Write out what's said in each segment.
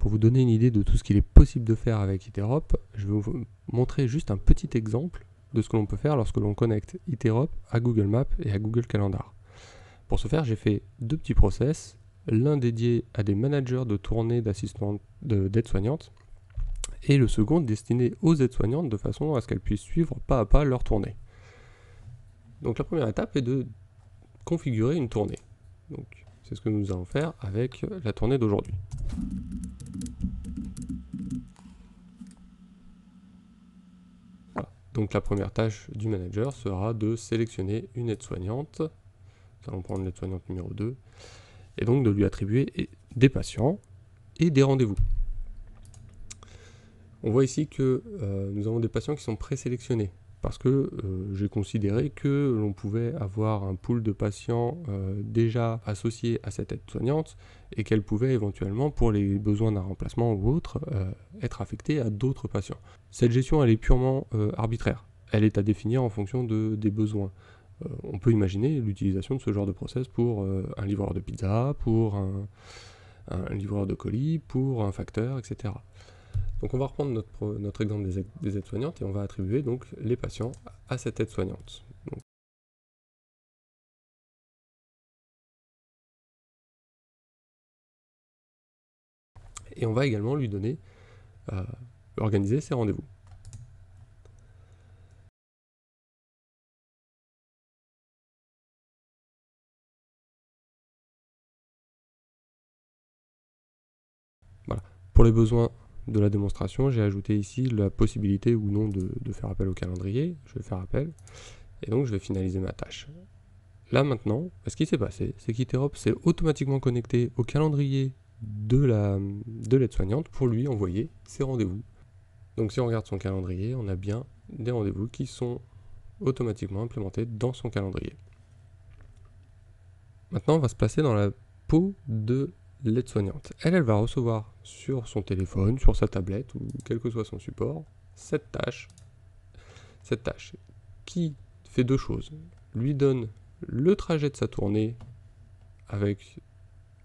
pour vous donner une idée de tout ce qu'il est possible de faire avec Interop, je vais vous montrer juste un petit exemple de ce que l'on peut faire lorsque l'on connecte Interop à Google Maps et à Google Calendar. Pour ce faire, j'ai fait deux petits process, l'un dédié à des managers de tournée d'aides-soignantes et le second destiné aux aides-soignantes de façon à ce qu'elles puissent suivre pas à pas leur tournée. Donc la première étape est de configurer une tournée. Donc c'est ce que nous allons faire avec la tournée d'aujourd'hui. Voilà. Donc la première tâche du manager sera de sélectionner une aide-soignante. Nous allons prendre l'aide-soignante numéro 2 et donc de lui attribuer des patients et des rendez-vous. On voit ici que nous avons des patients qui sont présélectionnés parce que j'ai considéré que l'on pouvait avoir un pool de patients déjà associés à cette aide-soignante et qu'elle pouvait éventuellement, pour les besoins d'un remplacement ou autre, être affectée à d'autres patients. Cette gestion, elle est purement arbitraire. Elle est à définir en fonction des besoins. On peut imaginer l'utilisation de ce genre de process pour un livreur de pizza, pour un livreur de colis, pour un facteur, etc. Donc on va reprendre notre exemple des aides-soignantes et on va attribuer donc les patients à cette aide-soignante. Et on va également lui donner, organiser ses rendez-vous. Voilà. Pour les besoins de la démonstration, j'ai ajouté ici la possibilité ou non de faire appel au calendrier. Je vais faire appel et donc je vais finaliser ma tâche. Là maintenant, ce qui s'est passé, c'est qu'Iterop s'est automatiquement connecté au calendrier de l'aide-soignante pour lui envoyer ses rendez-vous. Donc si on regarde son calendrier, on a bien des rendez-vous qui sont automatiquement implémentés dans son calendrier. Maintenant, on va se placer dans la peau de l'aide-soignante. Elle va recevoir sur son téléphone, sur sa tablette ou quel que soit son support, cette tâche qui fait deux choses. Lui donne le trajet de sa tournée avec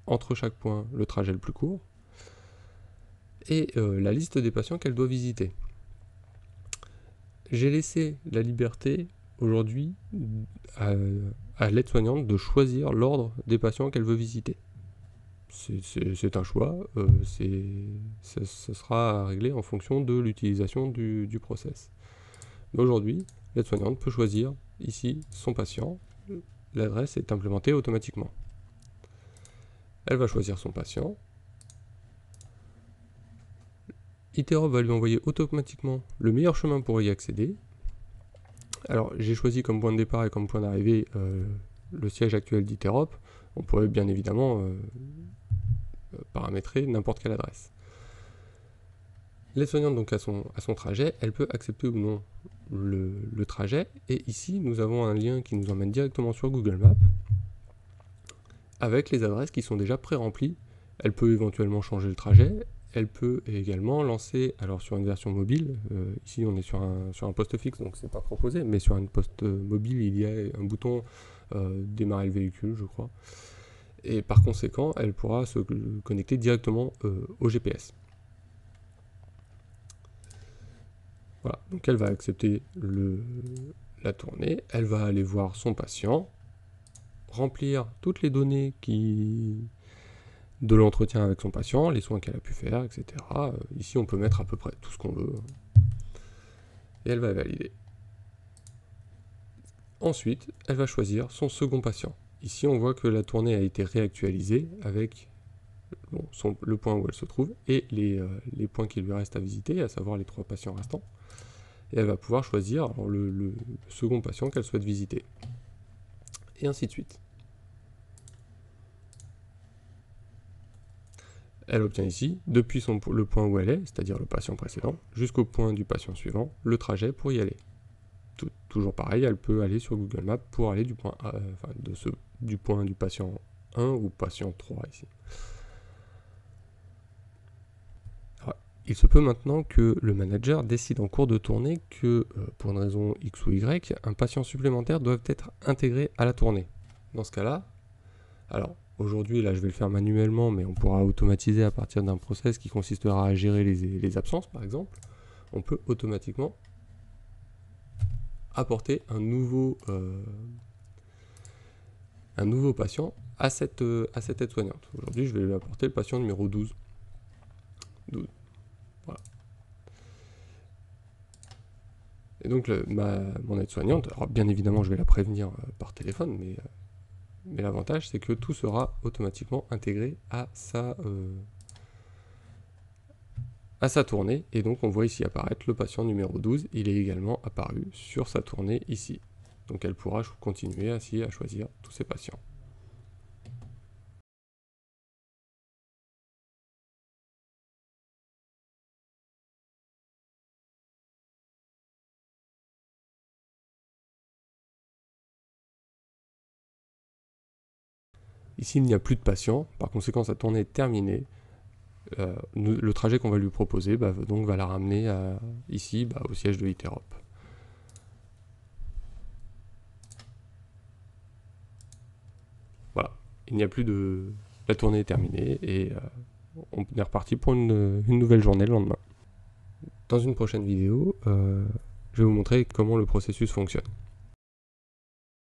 entre chaque point le trajet le plus court et la liste des patients qu'elle doit visiter. J'ai laissé la liberté aujourd'hui à l'aide-soignante de choisir l'ordre des patients qu'elle veut visiter. C'est un choix, ça sera réglé en fonction de l'utilisation du process. Mais aujourd'hui, l'aide-soignante peut choisir ici son patient, l'adresse est implémentée automatiquement. Elle va choisir son patient. Interop va lui envoyer automatiquement le meilleur chemin pour y accéder. Alors j'ai choisi comme point de départ et comme point d'arrivée le siège actuel d'Iterop. On pourrait bien évidemment paramétrer n'importe quelle adresse. L'aide-soignante donc à son trajet, elle peut accepter ou non le trajet. Et ici nous avons un lien qui nous emmène directement sur Google Maps avec les adresses qui sont déjà pré-remplies. Elle peut éventuellement changer le trajet. Elle peut également lancer, alors sur une version mobile, ici on est sur un poste fixe donc c'est pas proposé, mais sur un poste mobile il y a un bouton démarrer le véhicule je crois, et par conséquent elle pourra se connecter directement au GPS. Voilà, donc elle va accepter la tournée, elle va aller voir son patient, remplir toutes les données de l'entretien avec son patient, les soins qu'elle a pu faire, etc. Ici, on peut mettre à peu près tout ce qu'on veut. Et elle va valider. Ensuite, elle va choisir son second patient. Ici, on voit que la tournée a été réactualisée avec le point où elle se trouve et les points qui lui restent à visiter, à savoir les 3 patients restants. Et elle va pouvoir choisir alors, le second patient qu'elle souhaite visiter. Et ainsi de suite. Elle obtient ici, depuis le point où elle est, c'est-à-dire le patient précédent, jusqu'au point du patient suivant, le trajet pour y aller. Toujours pareil, elle peut aller sur Google Maps pour aller du point A, du point du patient 1 ou patient 3 ici. Alors, il se peut maintenant que le manager décide en cours de tournée que, pour une raison X ou Y, un patient supplémentaire doit être intégré à la tournée. Dans ce cas-là, alors, aujourd'hui, là je vais le faire manuellement, mais on pourra automatiser à partir d'un process qui consistera à gérer les absences par exemple. On peut automatiquement apporter un nouveau patient à cette aide-soignante. Aujourd'hui, je vais lui apporter le patient numéro 12. Voilà. Et donc, mon aide-soignante, alors bien évidemment, je vais la prévenir par téléphone, mais l'avantage, c'est que tout sera automatiquement intégré à sa tournée. Et donc, on voit ici apparaître le patient numéro 12. Il est également apparu sur sa tournée ici. Donc, elle pourra continuer ainsi à choisir tous ses patients. Ici, il n'y a plus de patient. Par conséquent, sa tournée est terminée. Le trajet qu'on va lui proposer va la ramener ici, au siège de Iterop. Voilà, il n'y a plus de... La tournée est terminée et on est reparti pour une nouvelle journée le lendemain. Dans une prochaine vidéo, je vais vous montrer comment le processus fonctionne.